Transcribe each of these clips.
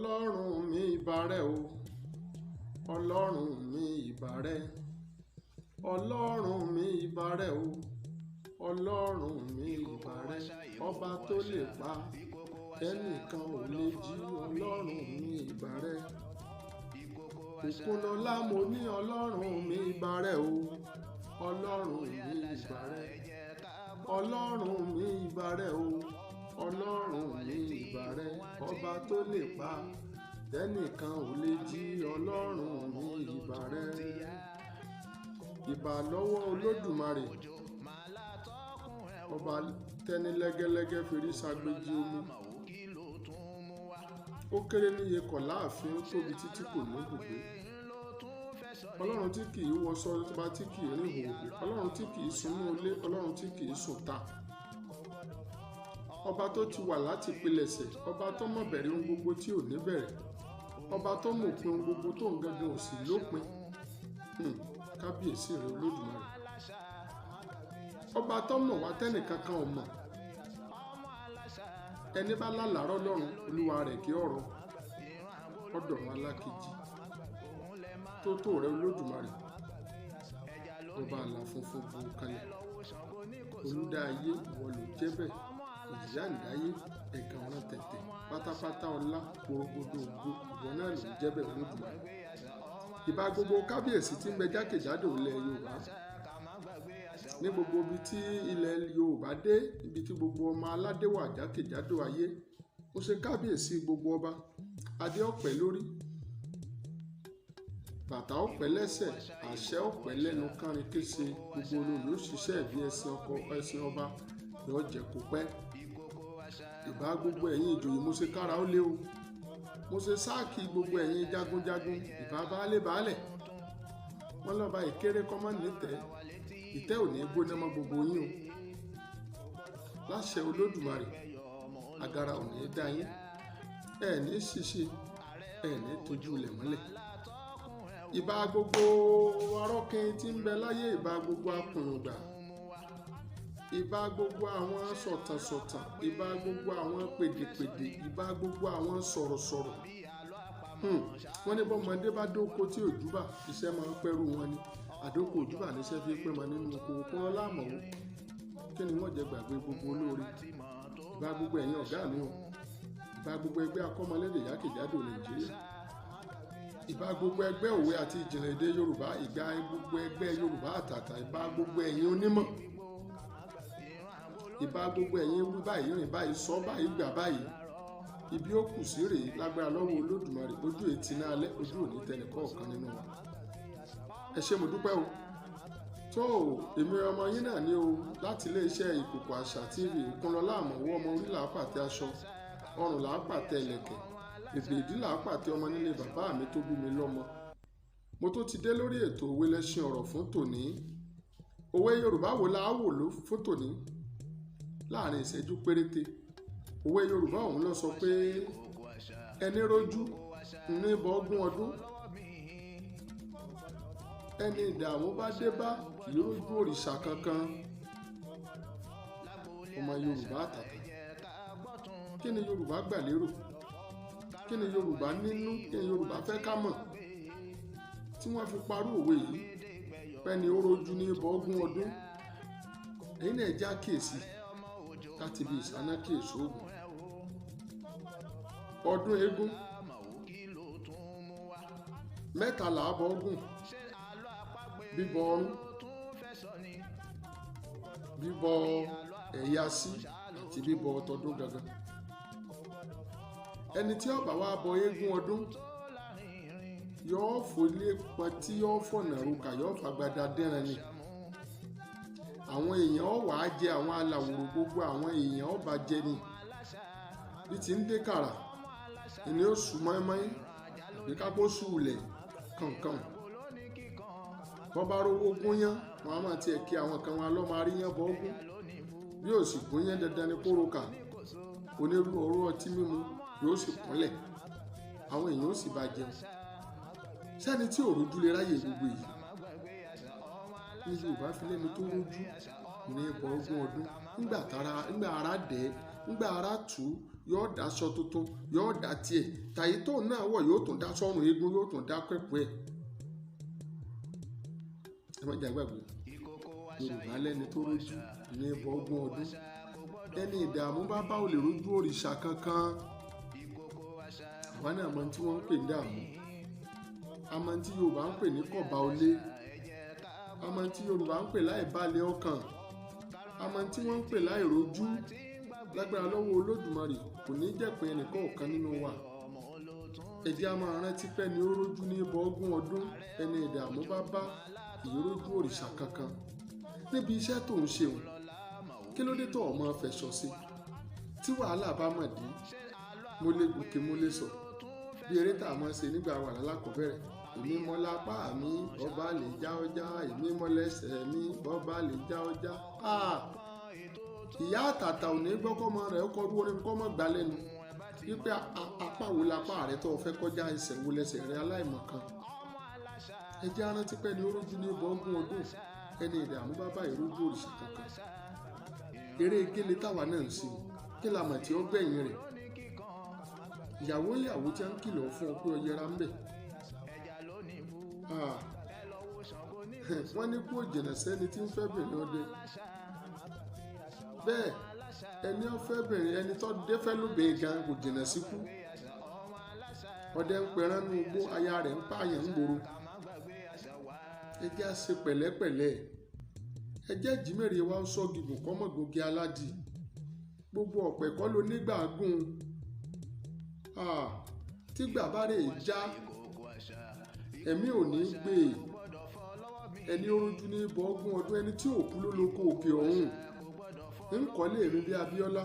ọlọ́run mi ìbà rẹ o, ọlọ́run mi ìbà rẹ, ọlọ́run mi ìbà rẹ o, ọlọ́run mi ìbà rẹ, ọba tó lè pa ẹnìkan ò lè jí, ọlọ́run mi ìbà rẹ. Òkunlọ́lá mo ní ọlọ́run mi ìbà rẹ o, ọlọ́run mi ìbà rẹ, ọlọ́run mi ìbà rẹ o, ọlọ́run mi ìbà rẹ, ọba tó lè pa tẹ́nìkan ò lè jí, ọlọ́run mi ìbà rẹ. Ìbà lọ́wọ́ olódùmarè, ọba tẹ́ni lẹ́gẹ́lẹ́gẹ́ fèrè ṣàgbéjì omi. Ó kéré níye kọ̀ láàfin, ó tóbi títí kò ní ibùgbé. Ọlọ́run tí kì í wọṣọ, ọba tí kì í rìn hòhò, ọlọ́run tí kì í sunú ilé, ọlọ́run tí kì í sùn ta. Ọba tó ti wà láti pilẹ̀ṣẹ̀, ọba tó mọ̀ bẹ̀rẹ̀ ohun gbogbo tí ò ní bẹ̀rẹ̀, ọba tó mọ̀ òpin ohun gbogbo tó ń gangan ò sì lópin. Kábíyèsí rẹ olódùmarè. Ọba tó mọ̀ wá tẹ́nìkankan ò mọ̀. Ẹni bá lálàárọ̀ lọ́run, olúwa rẹ̀ kí ọ̀rọ̀ ọ̀dọ̀ wọn alákejì. Tó rẹ olódùmarè. Ọba àlà funfun bu kalẹ̀. Olúdá ayé ìwọ ló jẹ́ bẹ́ẹ̀. Ìyá ìdáyé ẹ̀gàn ọ̀ràn tẹ̀tẹ̀ pátápátá ọlá porogodo ògo ìwọ náà ló jẹ́ bẹ́ẹ̀ olódùmarè. Ìbà gbogbo kábíyèsí tí ń bẹ jákèjádò ilẹ̀ Yorùbá. Ní gbogbo ibi tí ilẹ̀ Yorùbá dé, ibi tí gbogbo ọmọ aládé wà jákèjádò ayé, mo ṣe kábíyèsí gbogbo ọba. Adé ọ̀pẹ lórí, bàtà ọ̀pẹ lẹ́sẹ̀, àṣẹ ọ̀pẹ lẹ́nu kárin kése, gbogbo olórí ó ṣiṣẹ́ ìbí ẹṣin ọba yóò jẹ́ kó pẹ́. Ìbà gbogbo ẹ̀yin ìjòyè, mo ṣe kára ó lé o. Mo ṣe sáàkì gbogbo ẹ̀yin jagunjagun. Ìbà baálẹ̀. Wọ́n lọ́ba ìkéré kọ́mọ́ nítẹ̀, ìtẹ́ ò ní gbóná mọ́ gbogbo yín o. Láṣẹ olódùmarè, agara ò ní dá yín, ẹ ní ṣìṣe, ẹ ní tójú ilẹ̀ mọ́lẹ̀. Ìbà gbogbo arọ́kin tí ń bẹ láyé, ìbà gbogbo apùnùgbà, ìbà gbogbo àwọn sọ̀tànsọ̀tàn, ìbà gbogbo àwọn pèdèpèdè, ìbà gbogbo àwọn sọ̀rọ̀sọ̀rọ̀. Wọ́n ní bọ́mọdé bá dóko tí òjúbà, iṣẹ́ máa ń pẹ́rù wọn ni. Àdókò òjúbà níṣẹ́ fi pẹ́ mọ nínú oko kúrọ́ láàmọ̀wó. Kí ni wọ́n jẹ gbàgbé gbogbo olóore? Ìbà gbogbo ẹ̀yin ọ̀gá mi o. Ìbà gbogbo ẹgbẹ́ akọ́mọlédè jákèjádò Nàìjíríà. Ìbà gbogbo ẹgbẹ́ òwe àti ìjìnlẹ̀ èdè Yorùbá. Ìbà gbogbo ẹgbẹ́ Yorùbá àtàtà. Ìbà gbogbo ẹ̀yin onímọ̀. Ìbà gbogbo ẹ̀yin wí báyìí, rìn báyìí, sọ báyìí, gbà báyìí. Ibi ó kù sí rèé lágbára lọ́wọ́ olódùmarè. Ojú ètí náà alẹ́, ojú òní tẹnì kọ̀ọ̀kan nínú wa. Ẹ ṣé mo dúpẹ́ o. Èmi ọmọ yín náà ni o, láti iléeṣẹ́ ìkòkò àṣà TV. Òkunlọ́lá àmọ̀wọ́ ọmọ orí làá pàtẹ aṣọ, ọrùn làá pàtẹ ìlẹ̀kẹ̀, bèbè ìdí làá pàtẹ ọmọ nílé bàbá mi tó bí mi lọ́mọ. Mo tó ti dé lórí ètò òwe lẹṣin ọ̀rọ̀ fún tòní. Òwe Yorùbá wo la wò ló fún tòní? Láàrin ìṣẹ́jú péréte. Òwe Yorùbá ọ̀hún ló sọ pé ẹni rójú ní bọ́gún ọdún, ẹni ìdààmú bá dé bá kì í rójú òrìṣà kankan. Ọmọ Yorùbá àtàtà, kí ni Yorùbá gbà lérò? Kí ni Yorùbá nínú? Kí ni Yorùbá fẹ́ ká mọ̀ tí wọ́n fi parú òwe yìí? Pẹ́ni ó rójú ní bọ́gún ọdún. Ẹ̀yin náà já kíyèsí láti bí ìsáná kíyèsí oògùn. Ọdún eégún mẹ́tàlá bọ́gùn: bíbọ ọrún, bíbọ ẹ̀yásí àti bíbọ tọdún gangan. Ẹni tí ó bá wá bọ eégún ọdún yóò fòlé pọn tí yóò fọ̀nà rúkà, yóò fàgbàdà dẹ́ran ni. Àwọn èèyàn ó wàá jẹ, àwọn aláwòrán gbogbo àwọn èèyàn ó bá jẹ ni. Bí ti ń dé kàrà, ìní ó sùn mọ́ínmọ́ín àbí kápó sùúlẹ̀ kànkàn. Wọ́n bá rówó gúnyán, wọn á máa tiẹ̀ kí àwọn kan wọn lọ́ máa rí yán bọ́ gún. Bí ó sì gúnyán dandan ni kóró kà. Onírúurú ọtí mímu yóò sì kúnlẹ̀, àwọn èèyàn ó sì bá jẹun. Sẹ́ni tí ò rójú lè ráyè gbogbo yìí? Ní Yorùbá fi lẹ́nu tó rójú ní bọ́gún ọdún. Nígbà ara dẹ̀, nígbà ara tù, yóò dá aṣọ tuntun yóò dá tiẹ̀ tàyí tó náà wọ̀ yóò tún dá sọ́run eégún yóò tún dá pẹ̀pẹ́ ẹ̀. ẹ má jẹ́ àgbàgbé Yorùbá lẹ́ni tó rójú ní ẹbọ ogún ọdún ẹni ìdààmú bá ò lè rójú òrìṣà kankan. àwa náà mọ tí wọ́n ń pè ní dààmú, a mọ tí Yorùbá ń pè ní kọ̀bá olé, a mọ tí Yorùbá ń pè láì balẹ̀ ọkàn, a mọ tí wọ́n ń pè láì rójú. Lágbára lọ́wọ́ Olódùmarè kò ní jẹ̀pin ẹnìkan ọ̀kan nínú wa. ẹ jẹ́ a máa rántí pé ni ó rójú ní ẹbọ ogún ọdún ẹni ìdààmú bá kì í rójú òrìṣà kankan. níbi iṣẹ́ tó ń ṣeun kí ló dé tó ọmọ fẹ̀sọ̀ sí tí wàhálà bá mọ̀ dé mo lè gòkè mo lè sọ bí eré tá a mọ̀ ṣe nígbà wà lálákọ̀ọ́bẹ̀rẹ̀ èmi mọ́ lápá mi bọ́bá lè já ọjà èmi mọ́ lẹ́sẹ̀ mi bọ́bá lè já ọjà. ìyá àtàtà ò ní gbọ́ kọ́mọ rẹ̀ kọ́ rú orin kọ́mọ gbà lẹ́nu wípé apá wo lápá rẹ̀ tó fẹ́ kọjá ẹsẹ̀ wo lẹ́sẹ̀ rẹ̀ aláìmọ̀kan. ẹ jẹ́ arántí pé ni ó rójú ní ẹbọ ogún ọdún ẹni ìdààmú bá ìrójú òrìṣà kankan. eré gélé táwa náà ń ṣe kí la mọ̀ tí ó gbẹ̀yìn rẹ̀. ìyàwó tí a ń kìlọ̀ fún ọ pé ọ yẹra ń bẹ̀. wọ́n ní kú òjìnà sẹ́ni tí ń fẹ́ bìnrin ọdẹ. bẹ́ẹ̀ ẹni ó fẹ́ bìnrin ẹni tó dé fẹ́ lóbìnrin gan kò jìnà síkú. ọdẹ ń pẹran nínú igbó aya rẹ̀ ń pààyàn ń gbòòrò. ẹ jẹ́ á ṣe pẹ̀lẹ́pẹ̀lẹ́ ẹ jẹ́ jímèrè wa ó sọ́gi gùn kọ́mọ̀gògì aládì gbogbo ọ̀pẹ̀ kọ́ ló nígbà gùn tí gbàbá rẹ̀ já ẹ̀mí ò ní gbé ẹni ó rójú ní ẹbọ ogún ọdún ẹni tí òkú ló lóko òkè ọ̀hún ń kọ́lé mi bí Abíọ́lá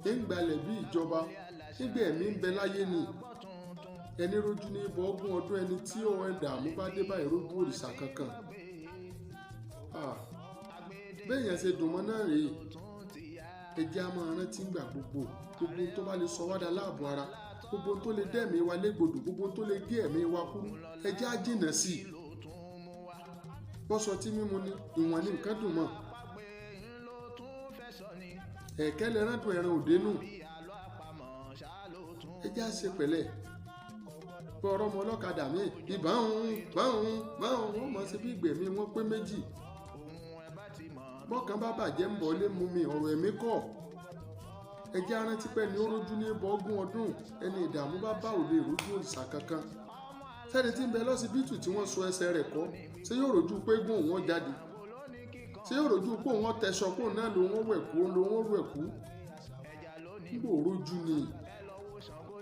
ń gbalẹ̀ bí ìjọba nígbà ẹ̀mí ń bẹ láyé ni ẹni rójú ní ẹbọ ogún ọdún ẹni tí ọ̀hún ìdààmú bá dé báyìí rójú òrìṣà kankan. bẹ́ẹ̀yàn ṣe dùn mọ́ náà rèé ẹ jẹ́ á máa rántí gbà gbogbo tó bá lè sọ wá dà láàbò ara gbogbo tó lè dẹ́ẹ̀mí wa légbodò gbogbo tó lè gé ẹ̀mí wa kúrú ẹ jẹ́ á jìnà sí i. bọ́sọ tí mímu ni ìwọ̀n ní nǹkan dùn mọ́ ẹ̀kẹ́ lè rántún ẹran òdenu ẹ jẹ́ á ṣe pẹ̀lẹ́ bọ́ ọ̀rọ̀ ọmọ ọlọ́kadà mi báwọn mọ̀ sí bí ìgbẹ̀mí wọn pé méjì bọ́kàn bá bàjẹ́ ń bọ̀ lé mú mi ọ̀rọ̀ ẹ̀mí kọ́ ẹ jẹ́ á rántí pé ni ó rójú ní ẹbọ ogún ọdún ẹni ìdààmú bá ò lè rójú òrìṣà kankan. sẹ́ni tí ń bẹ lọ́sibítù tí wọ́n so ẹsẹ̀ rẹ̀ kọ́ ṣé yóò rójú pé gún òun jáde ṣé yóò rójú pé òun tẹ̀sọ̀ pé òun náà ló wọ́n wẹ̀kú ló wọ́n rẹ̀kú nígbà òrójú ni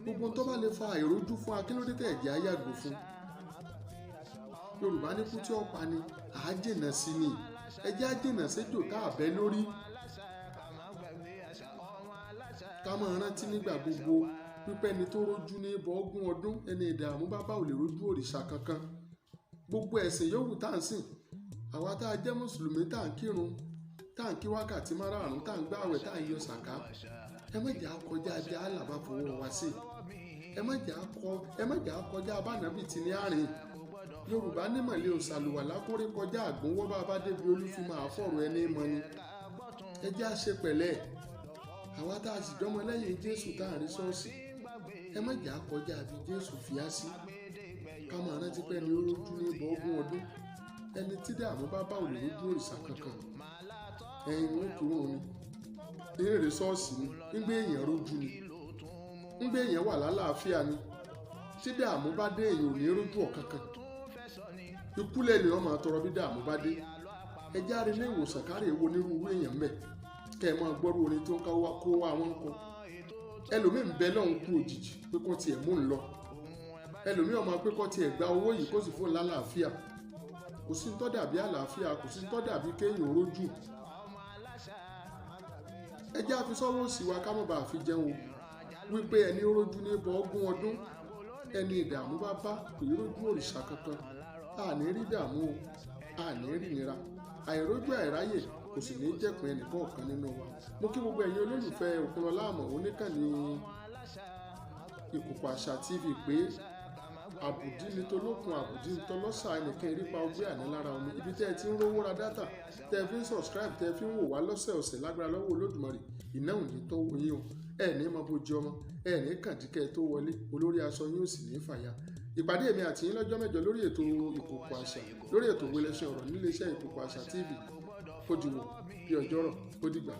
gbogbo tó bá lè fa àìrójú fún akílódé tẹ̀ ẹ̀jẹ̀ ayàgbò fún. Yorùbá ní kú tí ó pa ni àá jìnà sí ni ẹ jẹ́ á jìnà séjò tá a bẹ́ lórí. ká máa rántí nígbà gbogbo pípẹ́ ni tó rójú ní ẹbọ ogún ọdún ẹni ìdààmú bá ò lè rójú òrìṣà kankan. gbogbo ẹ̀sìn yòówù tá à ń sìn àwa tá a jẹ́ mùsùlùmí tá à ń kírun tá à ń kí wákàtí márààrún tá à ń gbààwẹ̀ tá à ń yọ sàká ẹ má jẹ́ á kọjá bí àlàbà fọwọ́ wa sí ẹ má jẹ́ á kọjá abánàbì tí ní àárín. Yorùbá nímọ̀lẹ́ òsàlùwàlá kórè kọjá àgbọ̀nwọ́ bá bá débi olúfimọ̀ àfọ̀rọ̀ ẹni mọ́ ni ẹ jẹ́ á ṣe pẹ̀lẹ́ àwa tá a sì jọmọ lẹ́yìn Jésù tá à ń rí ṣọ́ọ̀ṣì ẹ má jẹ́ á kọjá bí Jésù fi á sí. ká máa rántí pé ni ó rójú ní ẹbọ ogún ọdún ẹni tí dààmú bá ò lè rójú òrìṣà kankan. ẹ̀yin wọn kì í wọn ni eré ṣọ́ọ̀ṣì ni ńgbé èèyàn rójú ni ńgbé èèyàn wà lálàáfíà ni tí dààmú bá dé èèyàn ò ní rójú ọ̀kankan. ikú lẹ́nu ọmọ àtọrọ bí dààmú bá dé ẹ jẹ́ á rí ilé ìwòsàn kárí èwo onírúurú èèyàn mẹ́ kẹ́ ẹ máa gbọ́rú orin tó ń kó wá wọn kọ. ẹlòmíì ń bẹ lọ́hùn kú òjijì pé kó tiẹ̀ mú un lọ ẹlòmíì ọmọ pé kó tiẹ̀ gba owó yìí kó sì fún un lálàáfíà. kò sí tó dàbí àlàáfíà kò sí tó dàbí kéèyàn rójú. ẹ jẹ́ á fi sọ́wọ́ sí wa ká má bàa fi jẹun wípé ẹni ó rójú ní ẹbọ ogún ọdún ẹni ìdààmú bá kò í rójú òrìṣà kankan. àní rí dààmú o àní rí nira àìrójú àìráyè kò sì ní jẹ̀pin ẹnìkan ọ̀kan nínú wa. mo kí gbogbo ẹ̀yin olólùfẹ́ Òkunlọ́lá Àmọ́ oníkànnì Ìkòkò Àṣà TV pé àbùdí ni tolókun àbùdí ni tọlọ́sà ẹnìkan erípa ọgbẹ́ àná lára omi ibi tẹ́ ẹ ti ń rówó ra dátà tẹ́ ẹ fi ń subscribe tẹ́ ẹ fi ń wò wá lọ́sẹ̀ọ̀sẹ̀ lágbára lọ́wọ́ Olódùmarè iná ò ní tọ́wọ́ yín o ẹ̀ ní mọ bójú ọmọ ẹ̀ ní kàndínkẹ́ tó wọlé olórí aṣọ yóò sì ní fàya. Ìpàdé èmi àti yín lọ́jọ́ mẹ́jọ lórí ètò ìkòkò àṣà lórí ètò òwe lẹṣin ọ̀rọ̀ níléeṣẹ́ ìkòkò àṣà TV. Ó dìwọ̀ bí ọjọ́rọ̀ ó dìgbà.